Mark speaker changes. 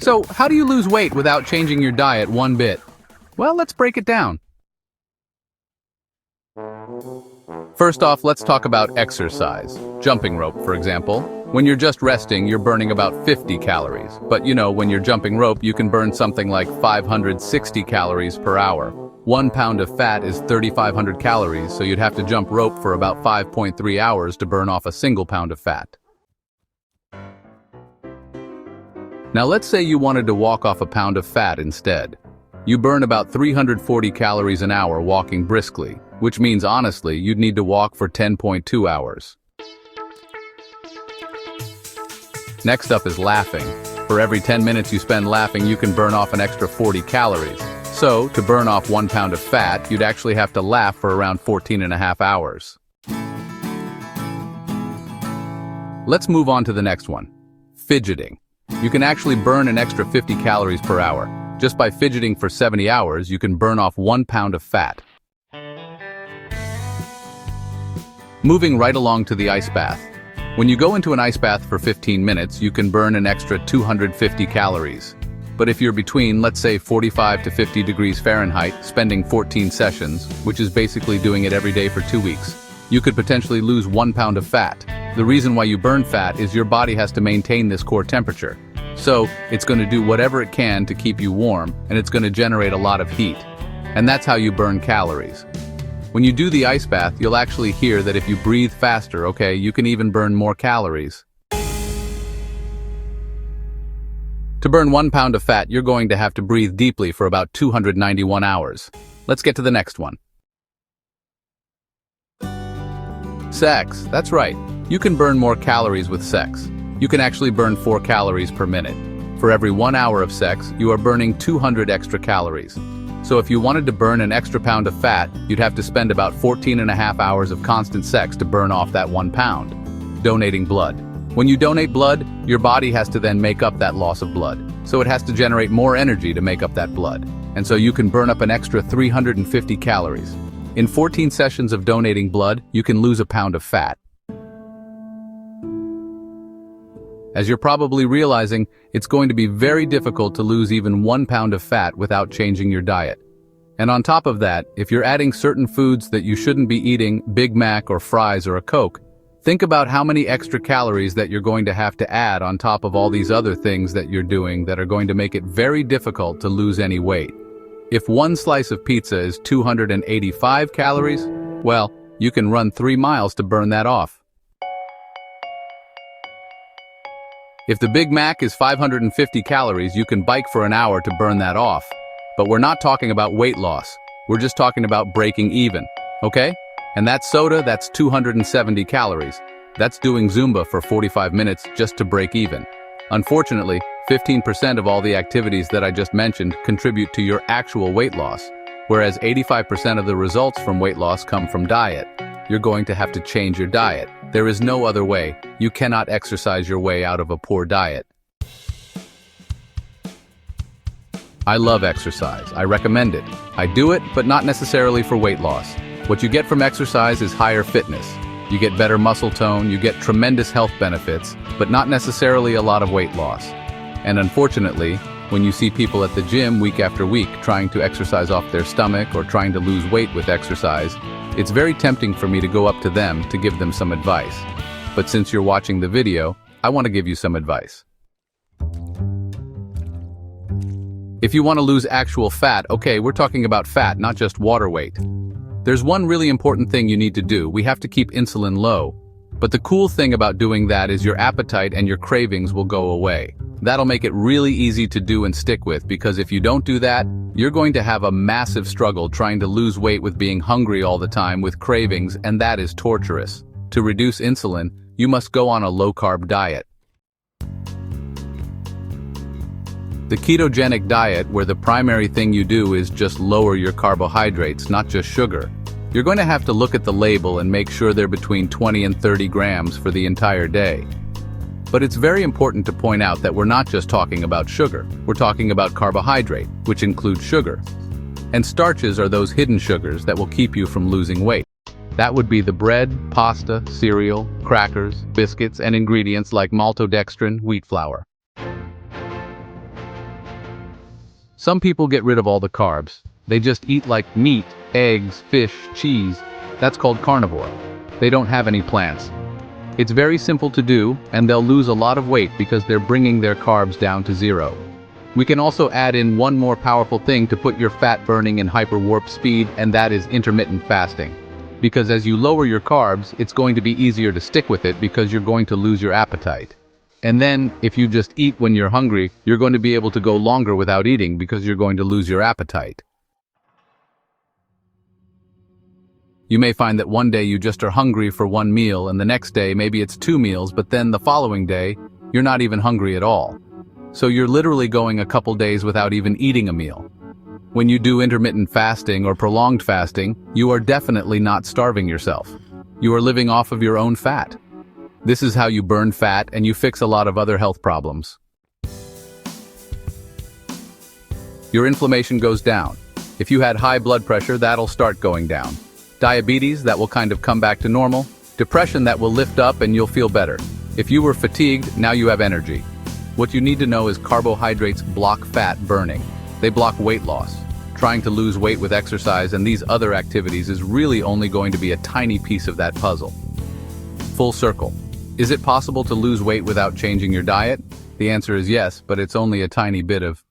Speaker 1: So, how do you lose weight without changing your diet one bit? Well, let's break it down. First off, let's talk about exercise. Jumping rope, for example. When you're just resting, you're burning about 50 calories. But when you're jumping rope, you can burn something like 560 calories per hour. 1 pound of fat is 3,500 calories, so you'd have to jump rope for about 5.3 hours to burn off a single pound of fat. Now let's say you wanted to walk off a pound of fat instead. You burn about 340 calories an hour walking briskly, which means honestly, you'd need to walk for 10.2 hours. Next up is laughing. For every 10 minutes you spend laughing, you can burn off an extra 40 calories. So, to burn off 1 pound of fat, you'd actually have to laugh for around 14.5 hours. Let's move on to the next one. Fidgeting. You can actually burn an extra 50 calories per hour. Just by fidgeting for 70 hours, you can burn off 1 pound of fat. Moving right along to the ice bath. When you go into an ice bath for 15 minutes, you can burn an extra 250 calories. But if you're between, let's say, 45 to 50 degrees Fahrenheit, spending 14 sessions, which is basically doing it every day for 2 weeks, you could potentially lose 1 pound of fat. The reason why you burn fat is your body has to maintain this core temperature. So, it's going to do whatever it can to keep you warm, and it's going to generate a lot of heat. And that's how you burn calories. When you do the ice bath, you'll actually hear that if you breathe faster, you can even burn more calories. To burn 1 pound of fat, you're going to have to breathe deeply for about 291 hours. Let's get to the next one. Sex. That's right. You can burn more calories with sex. You can actually burn 4 calories per minute. For every 1 hour of sex, you are burning 200 extra calories. So if you wanted to burn an extra pound of fat, you'd have to spend about 14.5 hours of constant sex to burn off that 1 pound. Donating blood. When you donate blood, your body has to then make up that loss of blood. So it has to generate more energy to make up that blood. And so you can burn up an extra 350 calories. In 14 sessions of donating blood, you can lose a pound of fat. As you're probably realizing, it's going to be very difficult to lose even 1 pound of fat without changing your diet. And on top of that, if you're adding certain foods that you shouldn't be eating, Big Mac or fries or a Coke, think about how many extra calories that you're going to have to add on top of all these other things that you're doing that are going to make it very difficult to lose any weight. If 1 slice of pizza is 285 calories, well, you can run 3 miles to burn that off. If the Big Mac is 550 calories, you can bike for an hour to burn that off. But we're not talking about weight loss. We're just talking about breaking even, okay? And that soda, that's 270 calories. That's doing Zumba for 45 minutes just to break even. Unfortunately, 15% of all the activities that I just mentioned contribute to your actual weight loss, whereas 85% of the results from weight loss come from diet. You're going to have to change your diet. There is no other way. You cannot exercise your way out of a poor diet. I love exercise. I recommend it. I do it, but not necessarily for weight loss. What you get from exercise is higher fitness. You get better muscle tone, you get tremendous health benefits, but not necessarily a lot of weight loss. And unfortunately, when you see people at the gym week after week trying to exercise off their stomach or trying to lose weight with exercise, it's very tempting for me to go up to them to give them some advice. But since you're watching the video, I want to give you some advice. If you want to lose actual fat, we're talking about fat, not just water weight. There's one really important thing you need to do. We have to keep insulin low. But the cool thing about doing that is your appetite and your cravings will go away. That'll make it really easy to do and stick with, because if you don't do that, you're going to have a massive struggle trying to lose weight with being hungry all the time with cravings, and that is torturous. To reduce insulin, you must go on a low-carb diet. The ketogenic diet, where the primary thing you do is just lower your carbohydrates, not just sugar. You're going to have to look at the label and make sure they're between 20 and 30 grams for the entire day. But it's very important to point out that we're not just talking about sugar. We're talking about carbohydrate, which includes sugar. And starches are those hidden sugars that will keep you from losing weight. That would be the bread, pasta, cereal, crackers, biscuits, and ingredients like maltodextrin, wheat flour. Some people get rid of all the carbs. They just eat like meat, eggs, fish, cheese. That's called carnivore. They don't have any plants. It's very simple to do, and they'll lose a lot of weight because they're bringing their carbs down to zero. We can also add in one more powerful thing to put your fat burning in hyper-warp speed, and that is intermittent fasting. Because as you lower your carbs, it's going to be easier to stick with it because you're going to lose your appetite. And then, if you just eat when you're hungry, you're going to be able to go longer without eating because you're going to lose your appetite. You may find that one day you just are hungry for one meal, and the next day maybe it's 2 meals, but then the following day, you're not even hungry at all. So you're literally going a couple days without even eating a meal. When you do intermittent fasting or prolonged fasting, you are definitely not starving yourself. You are living off of your own fat. This is how you burn fat and you fix a lot of other health problems. Your inflammation goes down. If you had high blood pressure, that'll start going down. Diabetes, that will kind of come back to normal. Depression, that will lift up and you'll feel better. If you were fatigued, now you have energy. What you need to know is carbohydrates block fat burning. They block weight loss. Trying to lose weight with exercise and these other activities is really only going to be a tiny piece of that puzzle. Full circle. Is it possible to lose weight without changing your diet? The answer is yes, but it's only a tiny bit of